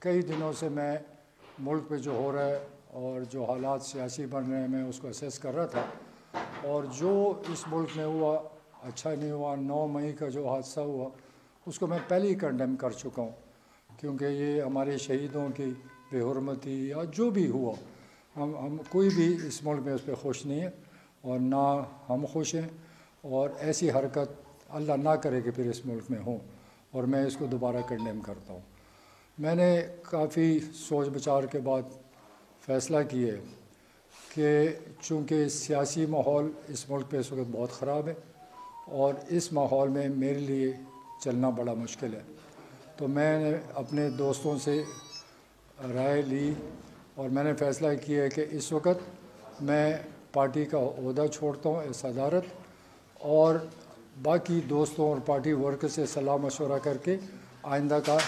कई दिनों से मैं मुल्क पे जो हो रहा है और जो हालात सियासी बन रहे हैं मैं उसको असेस कर रहा था, और जो इस मुल्क में हुआ अच्छा नहीं हुआ। 9 मई का जो हादसा हुआ उसको मैं पहले ही कंडेम कर चुका हूँ, क्योंकि ये हमारे शहीदों की बेहुरमती या जो भी हुआ, हम कोई भी इस मुल्क में उस पर खुश नहीं है और ना हम खुश हैं, और ऐसी हरकत अल्लाह ना करे कि फिर इस मुल्क में हो, और मैं इसको दोबारा कंडेम करता हूँ। मैंने काफ़ी सोच विचार के बाद फ़ैसला किया कि चूँकि सियासी माहौल इस मुल्क पे इस वक्त बहुत ख़राब है और इस माहौल में मेरे लिए चलना बड़ा मुश्किल है, तो मैंने अपने दोस्तों से राय ली और मैंने फ़ैसला किया कि इस वक्त मैं पार्टी का ओहदा छोड़ता हूँ, सदारत, और बाकी दोस्तों और पार्टी वर्कर से सलाह मशवरा करके आइंदा का